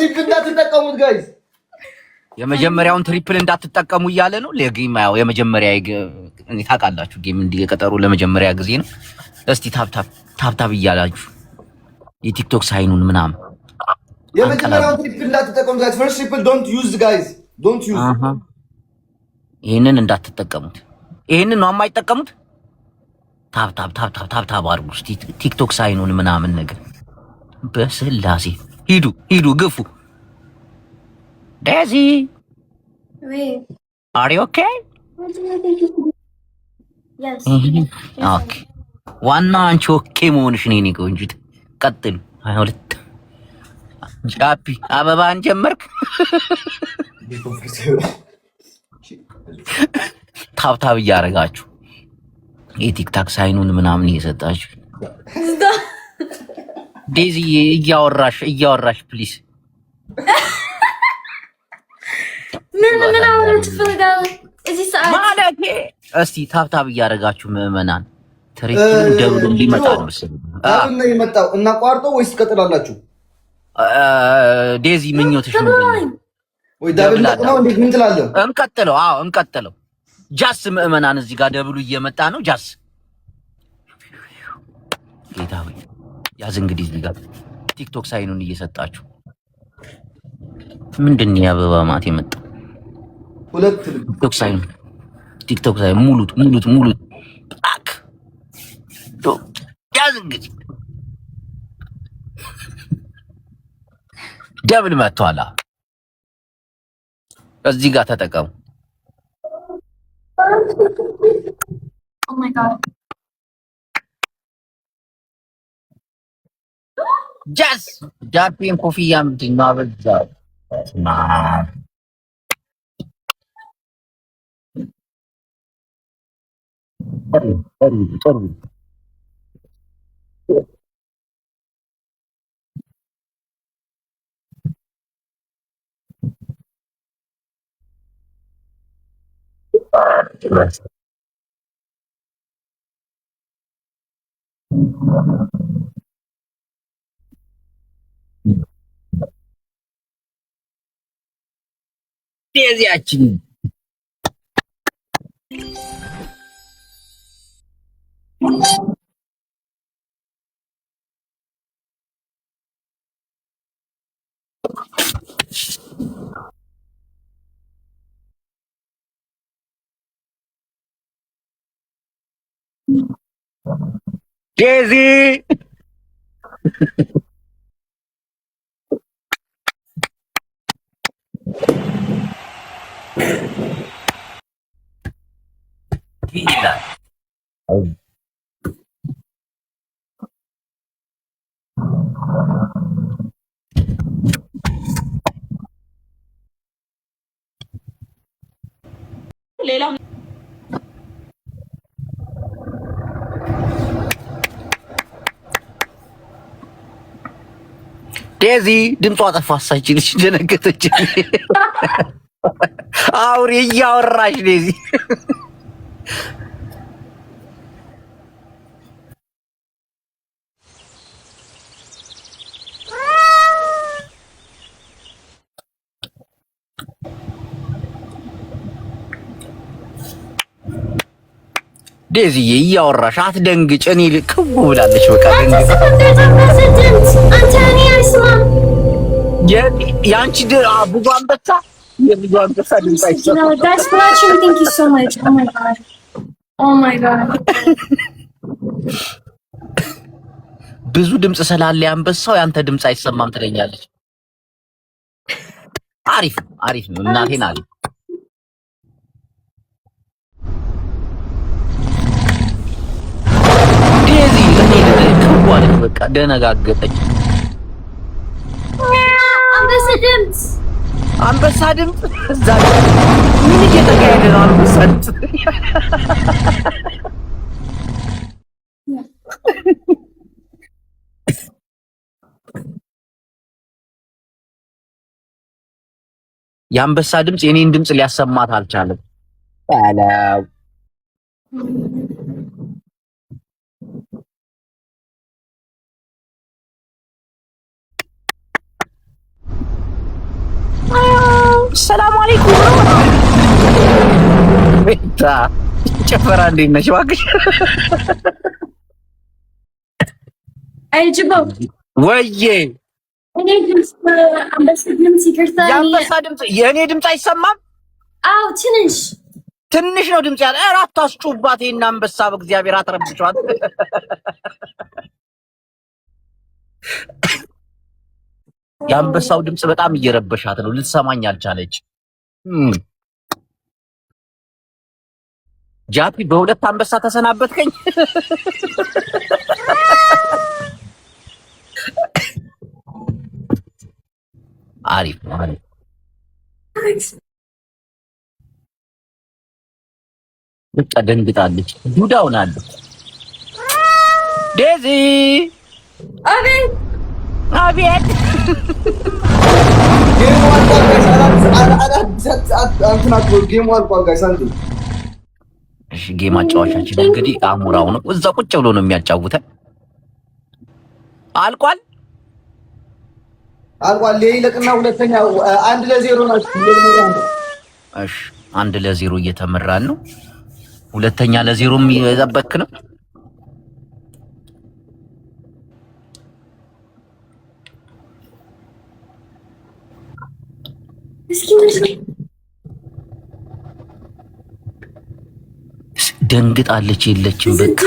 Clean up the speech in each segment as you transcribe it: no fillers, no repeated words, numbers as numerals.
ትሪፕል እንዳትጠቀሙት ጋይስ። የመጀመሪያውን ትሪፕል እንዳትጠቀሙ እያለ ነው። ለጌም ያው የመጀመሪያ ታውቃላችሁ፣ ጌም እንዲቀጠሩ ለመጀመሪያ ጊዜ ነው። እስቲ ታፕ እያላችሁ የቲክቶክ ሳይኑን ምናምን የመጀመሪያውን ትሪፕል እንዳትጠቀሙት ጋይስ። ፈርስት ትሪፕል ዶንት ዩዝ ጋይስ፣ ዶንት ዩዝ። ይሄንን እንዳትጠቀሙት። ይሄንን ነው የማይጠቀሙት። ታፕ አድርጉ እስቲ ቲክቶክ ሳይኑን ምናምን ነገር በስላሴ ሂዱ ግፉ። ዴዚ አር ዩ ኦኬ? ኦኬ። ዋና አንቺ ኦኬ መሆንሽ ነው። እኔ ቆንጆ ቀጥሉ። 22 ጃፒ አበባን ጀመርክ። ታፕ እያደረጋችሁ የቲክታክ ሳይኑን ምናምን እየሰጣችሁ ዴዚ እያወራሽ ፕሊዝ። ምን አወራች ትፈልጋለህ? እዚህ ሰዓት ማለት እስቲ ታፕ እያደረጋችሁ ምዕመናን ትሪፕል ደብሉ ሊመጣ ነው መሰለኝ። ነው የመጣው። እናቋርጦ ወይስ ትቀጥላላችሁ? ዴዚ ምኞትሽ ምንድን ነው? ወይ ዳብል ነው እንዴ? ምን ትላለህ? እንቀጥለው። አዎ እንቀጥለው። ጃስ ምዕመናን እዚህ ጋር ደብሉ እየመጣ ነው። ጃስ ጌታ ሆይ ያዝ። እንግዲህ እዚህ ጋር ቲክቶክ ሳይኑን እየሰጣችሁ ምንድን ነው የአበባ ማት የመጣው? ሁለት ቲክቶክ ሳይኑን ሙሉት አክ ያዝ። እንግዲህ ደብል መጥቷል። እዚህ ጋር ተጠቀሙ። Oh my god. ጃስ ጃፒን ኮፍያ ምንድን ነው አበዛው? ጥሩ ዴዚያችን ዴዚ ይላል። ሌላው ዴዚ ድምጿ ጠፋሳች። ልጅ ደነገጠች። አውሪ እያወራሽ ዴዚ ዴዚዬ እያወራሽ አትደንግጭ። እኔ ልክው ብላለች። በቃ ደንግጭ። የአንቺ ብዙ አንበሳ የብዙ አንበሳ ድምፅ አይሰማም። ብዙ ድምፅ ስላለ አንበሳው ያንተ ድምፅ አይሰማም ትለኛለች። አሪፍ ነው እናቴን አሪፍ ዴዚ እኔ ከዋለች። በቃ ደነጋገጠች። አንበሳ ድምፅ እዛ ምን እየተካሄደ ነው? አንበሳ ድምፅ የአንበሳ ድምፅ የኔን ድምፅ ሊያሰማት አልቻለም። አላው ሰላም አለይኩም ቤታ ጨፈራ እንዴት ነሽ እባክሽ? አይጅበው ወዬ እኔ ድምፅ አንበሳ ድምፅ ይቅርታ። የአንበሳ ድምፅ የእኔ ድምፅ አይሰማም? አዎ ትንሽ ነው ድምፅ ያለ። ኧረ አታስጩባት ይሄን አንበሳ በእግዚአብሔር አትረብሿት። የአንበሳው ድምፅ በጣም እየረበሻት ነው። ልትሰማኝ አልቻለች። ጃፒ በሁለት አንበሳ ተሰናበትከኝ። አሪፍ አሪፍ። በቃ ደንግጣለች። ዱዳውን አለ ዴዚ። አቤት አቤት። እሺ ጌም አጫዋቻችን እንግዲህ አሙራው ነው። እዛ ቁጭ ብሎ ነው የሚያጫውተን። አልቋል። ይልቅና ሁለተኛ 1-0 ናቸው። እሺ 1-0 እየተመራን ነው። ሁለተኛ ለ0 እየጠበቅክ ነው። ደንግጣለች። የለችም በቃ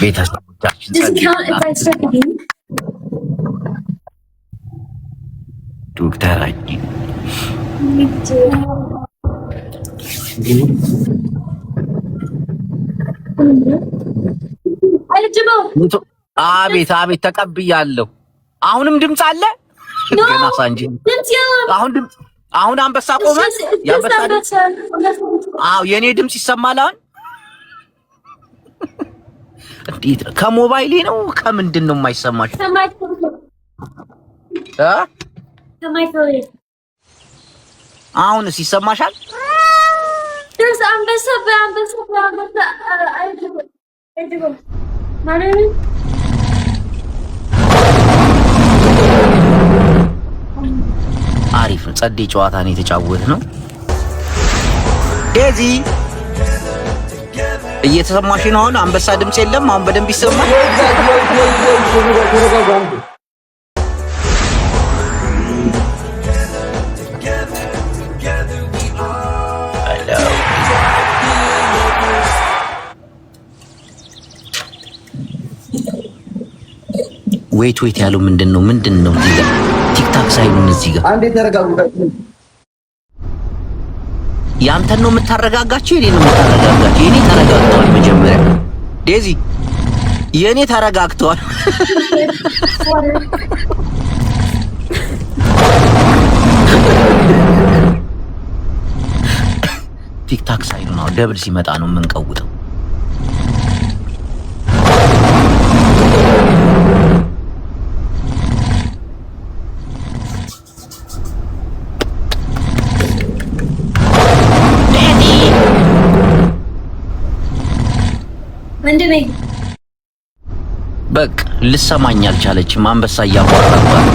ቤተሰቦቻችን ዶክተራችን አቤት አቤት ተቀብያለሁ። አሁንም ድምፅ አለ ገና ሳንጂ። አሁን አንበሳ ቆመ። ያንበሳ ድምፅ አዎ የኔ ድምፅ ይሰማል አሁን። እንዴት ከሞባይሌ ነው ከምንድን ነው የማይሰማሽ? አሁንስ ይሰማሻል? አሪፍ ነው። ጸዴ ጨዋታ ነው የተጫወት ነው። ዴዚ እየተሰማሽ ነው አሁን? አንበሳ ድምፅ የለም አሁን በደንብ ይሰማል። ዌት ያለው ምንድን ነው እዚህ ጋር ቲክታክ ሳይሉን እዚህ ጋር አንዴ ተረጋጉ። ያንተን ነው የምታረጋጋቸው? የኔ ነው የምታረጋጋቸው? የኔ ተረጋግተዋል። መጀመሪያ ዴዚ የኔ ተረጋግተዋል። ቲክታክ ሳይሉን አሁን ደብል ሲመጣ ነው የምንቀውጠው። በቃ ልሰማኝ አልቻለችም። አንበሳ እያቋረጠባት።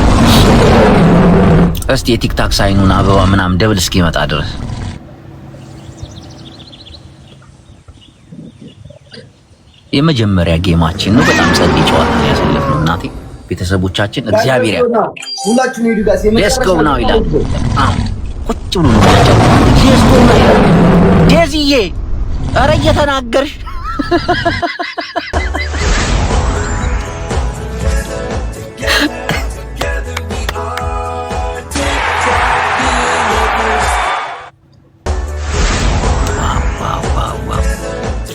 እስቲ የቲክታክ ሳይኑን አበባ ምናምን ደብል እስኪመጣ ድረስ የመጀመሪያ ጌማችን ነው። በጣም ጸዴ ጨዋታ ነው ያሳለፍነው። እናቴ ቤተሰቦቻችን እግዚአብሔር ሁላችሁም ሄዱ ጋር ሌትስ ጎ ናው ይላል። ቁጭ ብሎ ነው የሚያጫውተው። ሌትስ ጎ ናው ይላል። ዴዚዬ ኧረ እየተናገርሽ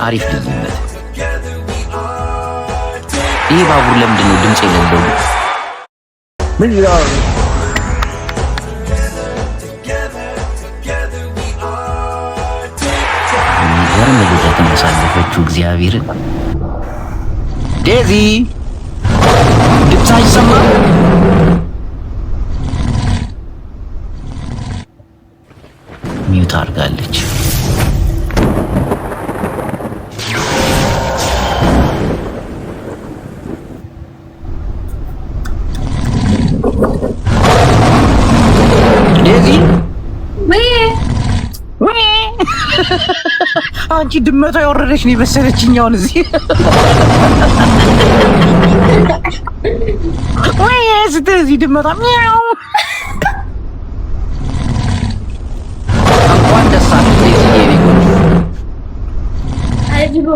አሪፍ ልዩነት። ይህ ባቡር ለምንድን ነው ድምፅ የሌለው? ምን ይላል? የሚገርም ልደት ነው ያሳለፈችው። እግዚአብሔርን ዴዚ ድምፅ አይሰማም? ሚውት አድርጋለች። አንቺ ድመቷ ያወረደች ነው የመሰለችኝ አሁን እዚህ ወይ እዚህ ድመቷ ሚያው እንኳን ደስ አለሽ እዚህ የኔ አይጅቦ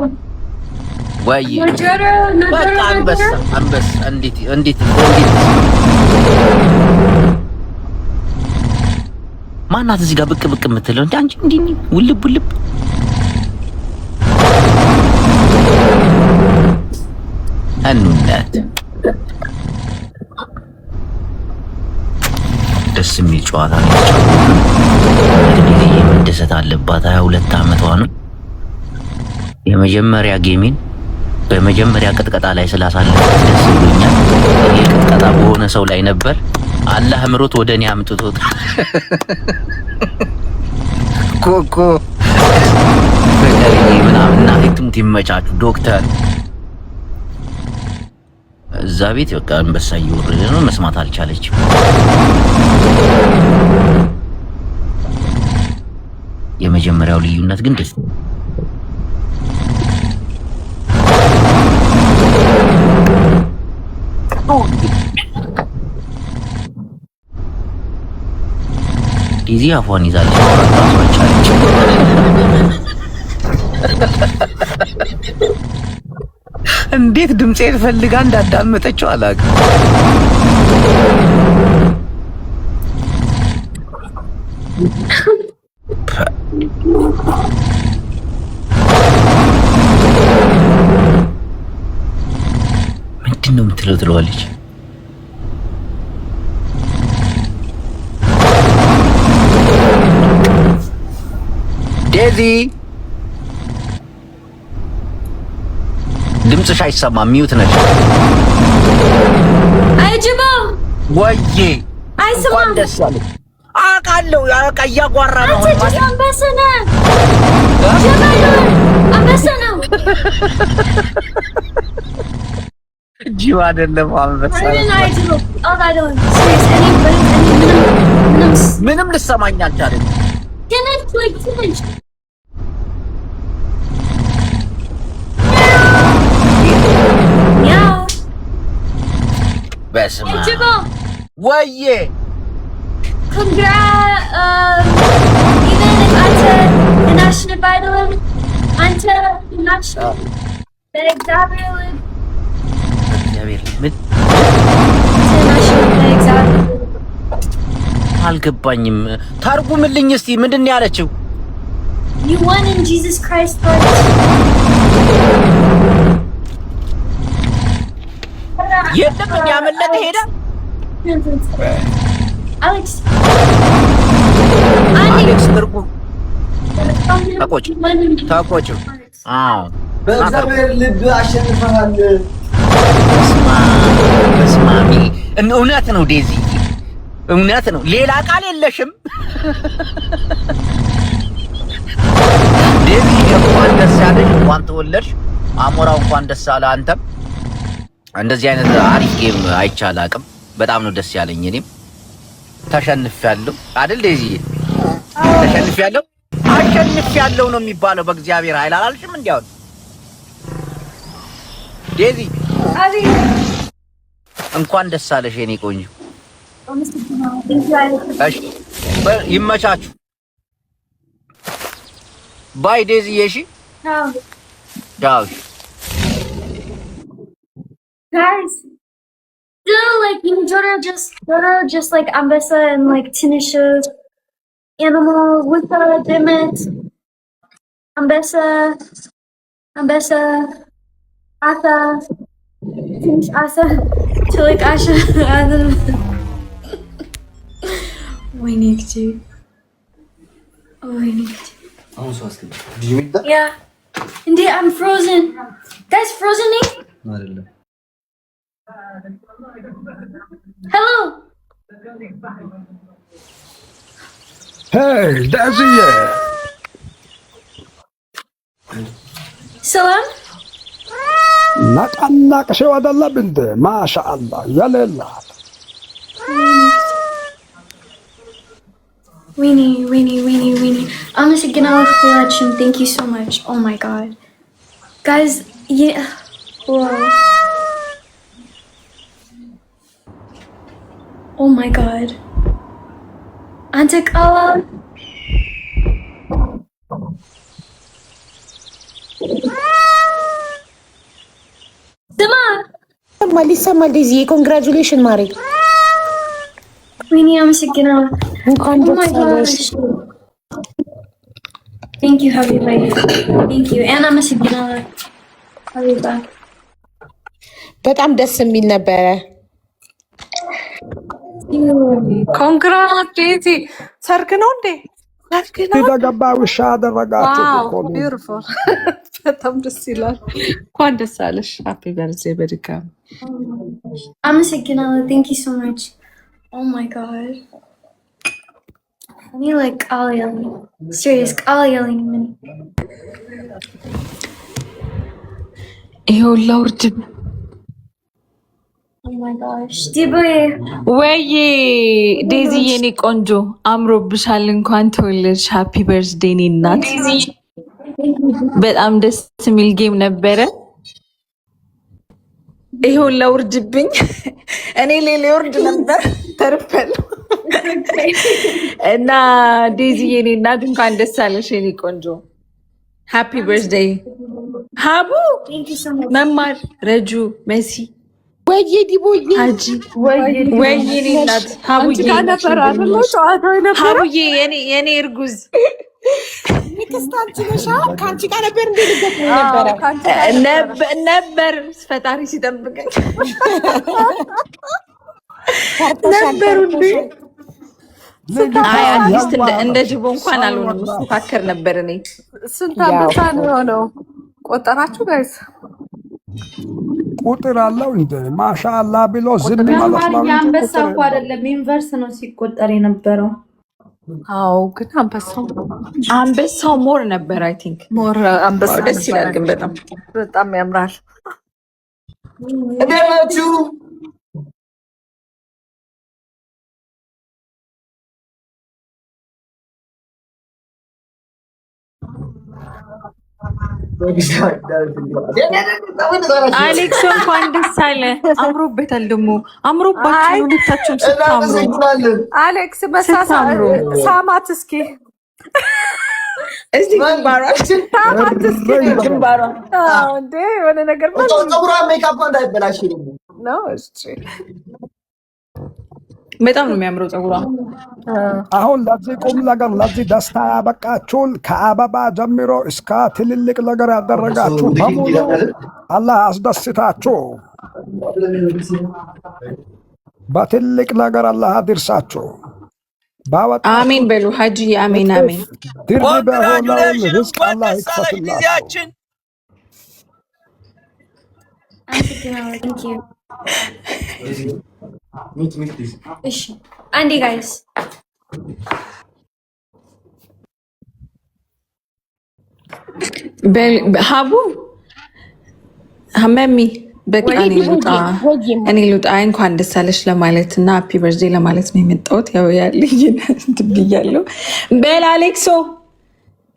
ወይ በቃ አንበሳ እንዴት ማናት እዚህ ጋር ብቅ የምትለው እንዴ? አንቺ እንዴ ውልብ እናት ደስ የሚል ጨዋታ ነው የተጫወተው። መደሰት አለባት። 22 ዓመቷ ነው። የመጀመሪያ ጌሚን በመጀመሪያ ቅጥቀጣ ላይ ስላሳለፈች ደስ ብሎኛል። ይሄ ቅጥቀጣ በሆነ ሰው ላይ ነበር። አላህ ምሮት ወደ እኔ አምጥቶት ኮኮ በቀሪ ምናምን እናቴ ትሙት ይመቻችሁ። ዶክተር እዛ ቤት በቃ አንበሳ እየወረደ ነው። መስማት አልቻለችም። የመጀመሪያው ልዩነት ግን ደስ ጊዜ አፏን ይዛለች። ማውራት ራሱ አልቻለችም። እንዴት ድምጼን ፈልጋ እንዳዳመጠችው አላውቅም። ምንድን ነው የምትለው ትለዋለች። ዴዚ ድምፅሽ አይሰማም። ሚውት ነሽ። አይጅቦ ወይዬ አይሰማም። ደስ አለኝ አውቃለሁ። እያጓራ ነው ማለት አንበሳ ነው። አንበሳ ነው። ጅብ አይደለም አንበሳ። ምንም ልሰማኝ አልቻለም። በስመ አብ ወይዬ አልገባኝም። ተርጉምልኝ እስቲ ምንድን ነው ያለችው? You won in Jesus Christ. የለም ያመለጠ ሄደ። አሌክስ ትርጉም ተቆጭ። አዎ በእግዚአብሔር ልብ አሸንፈሃል። በስመ አብ እውነት ነው ዴዚ፣ እውነት ነው። ሌላ ቃል የለሽም ዴዚ። እንኳን ደስ ያለሽ፣ እንኳን ተወለድሽ። አሞራው እንኳን ደስ አለ። አንተም እንደዚህ አይነት አሪፍ ጌም አይቻል አቅም በጣም ነው ደስ ያለኝ። እኔም ተሸንፌያለሁ አይደል ዴዚ? ተሸንፌያለሁ፣ አሸንፌያለሁ ነው የሚባለው በእግዚአብሔር ኃይል አላልሽም? እንዲያው ዴዚ እንኳን ደስ አለሽ የኔ ቆንጆ። እሺ ይመቻችሁ። ባይ ዴዚ። እሺ ቻው። Guys, still like you know, just like Ambessa and like Tinisha animal with the Demet. Ambessa, Asa, Tinish Asa, to like Asha. Winnie, yeah. Indeed, I'm frozen. Guys, frozen me? Hello. Hey, that's it. Salam. نقنق شو هذا الله بنت ما شاء الله يا لله. Weenie. I'm a signal collection. Thank you so much. Oh my god. Guys, yeah. Whoa. Oh my god. Antakala. ይሰማል ዴዚዬ ኮንግራጁሌሽን ማሪ Weenie, I'm a signal. እንኳን Oh my ደስ አለሽ gosh. Thank you, Habiba. Thank you. And I'm a signal. Habiba. በጣም ደስ የሚል ነበረ ኮንግራ ዴዚ ሰርግ ነው እንዴ? ሰርግ ነው። ሲተገባ ውሻ አደረጋችሁ እኮ ነው። ቢዩቲፉል በጣም ደስ ይላል። እንኳን ደስ አለሽ። ሃፒ በርዝዴ በድጋሚ I'm a signal. Thank you so much. Oh my god. I need like call yelling. Serious call yelling. ይሄው ላውርድ Oh my gosh. Diboy. ወይ ዴዚ የኔ ቆንጆ አምሮብሻል። እንኳን ተወለድሽ። ሃፒ በርዝዴ ኔ እናት። በጣም ደስ የሚል ጌም ነበረ። ይሄው ላውርድብኝ እኔ ሌላ ወርድ ነበር ተርፈል እና ዴዚ የኔ እናት እንኳን ደስ አለሽ የኔ ቆንጆ። ሃፒ በርዝዴይ ሀቡ Thank you so much. መማር ረጁ መሲ ወይዬ ዲቦዬ ሀጂ ወይ የኔ እናት ሀቡዬ ሀቡዬ የኔ እርጉዝ ንግስት አንቺ ነሻ ከአንቺ ጋር ነበር እንዴ ልገጥም ነበረ ነበር ፈጣሪ ሲጠብቀኝ ነበሩ እንዴ አይ አትሊስት እንደ ጅቦ እንኳን አልሆንም። ስፋከር ነበር እኔ ስንት አንበሳ ነው የሆነው? ቆጠራችሁ ጋይስ? ቁጥር አለው እንደ ማሻአላ ብሎ ዝም ማለት ነው። የአንበሳ እኮ አይደለም ኢንቨርስ ነው ሲቆጠር የነበረው። አዎ ግን አንበሳው ሞር ነበር። አይ ቲንክ ሞር አንበሳ ደስ ይላል ግን በጣም ያምራል። እንዴት ናችሁ? አሌክስ እንኳን ደስ አለ። አምሮበታል ደግሞ አምሮባችሁ ሁለታችሁም ስታምሩ። አሌክስ ሳማት እስኪ እዚህ ግንባሯ ሳማት እስኪ ግንባሯ እንዴ የሆነ ነገር ፀጉሯ ሜካፕ እንዳይበላሽ ነው። እሺ በጣም ነው የሚያምረው ፀጉሯ። አሁን ለዚህ ቁም ነገር ለዚህ ደስታ ያበቃችሁን ከአበባ ጀምሮ እስከ ትልልቅ ነገር ያደረጋችሁ በሙሉ አላህ አስደስታችሁ፣ በትልቅ ነገር አላህ አድርሳችሁ። አሜን በሉ ሀጂ። አሜን አሜን። ድርብ በሆነውን ርዝቅ አላህ ይክፈትላችሁ። Thank you. Ish. Andy, guys. ሀቡ ሀመሚ በቃ እኔ ልውጣ። እንኳን ደስ አለሽ ለማለት እና ሃፒ በርዝዴ ለማለት ነው የመጣሁት። ያው ያለኝ ብያለሁ። በል አሌክሶ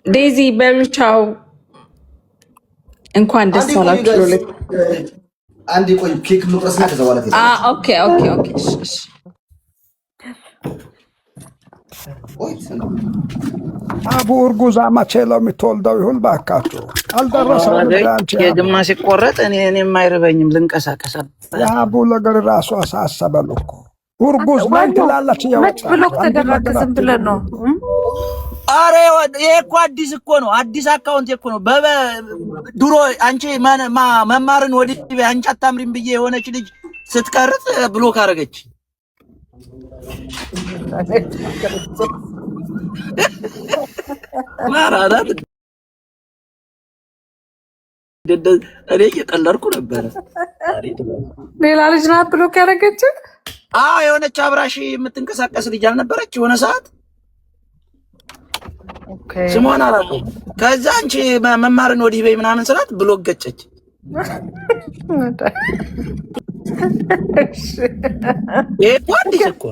ዴዚ በሉ ቻው። እንኳን ደስ አላችሁ። አንድ ቆይ ኬክ ልቁረስና ከዛ በኋላ ኦኬ እሺ አቡ እርጉዝ መቼ ነው የምትወልደው? ይሁን ባካችሁ አልደረሰም። የግማ ሲቆረጥ እኔም አይርበኝም ልንቀሳቀስ። የአቡ ነገር ራሱ አሳሰበን እኮ እርጉዝ ነኝ ትላለች። ብሎክ ተደረገ ዝም ብለን ነው። አረ ይሄ እኮ አዲስ እኮ ነው፣ አዲስ አካውንት እኮ ነው። ድሮ አንቺ መማርን ወዲህ አንቺ አታምሪም ብዬ የሆነች ልጅ ስትቀርጽ ብሎክ አደረገች። ማራራት እኔ እየቀለድኩ ነበረ። ሌላ ልጅ ናት ብሎክ ያደረገች። አዎ የሆነች አብራሽ የምትንቀሳቀስ ልጅ አልነበረች የሆነ ሰዓት ስሟን አላውቅም። ከዛ አንቺ መማርን ወዲህ በይ ምናምን ስላት ብሎክ ገጨች።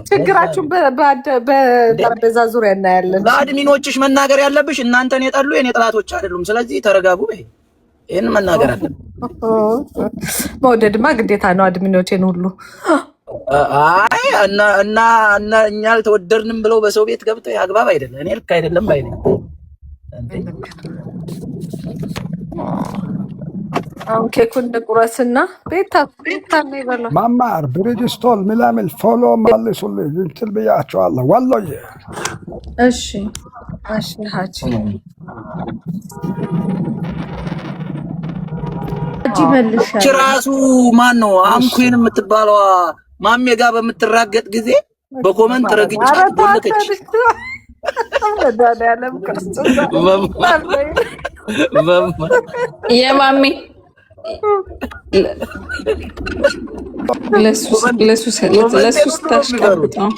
ችግራችሁን በጠረጴዛ ዙሪያ እናያለን። ለአድሚኖችሽ መናገር ያለብሽ እናንተን የጠሉ የኔ ጥላቶች አይደሉም። ስለዚህ ተረጋጉ። ይህን መናገር አለ። መውደድማ ግዴታ ነው። አድሚኖቼን ሁሉ አይ እና እኛ አልተወደድንም ብለው በሰው ቤት ገብተው አግባብ አይደለም። እኔ ልክ አይደለም ባይ ነኝ። አሁን ኬኩን ቁረስና ቤታ ነው ይበላል። ማማር ብሪጅስቶን ሚላሚል ፎሎ መልሱልኝ እንትን ብያቸዋለሁ። ወሎዬ እሺ ሀጂ መልሻ ራሱ ማን ነው አምኩን የምትባለዋ ማሜ ጋር በምትራገጥ ጊዜ በኮመንት ረግጭ ቦለከች። የማሜ ለሱ ስታሽቀብጥ ነው።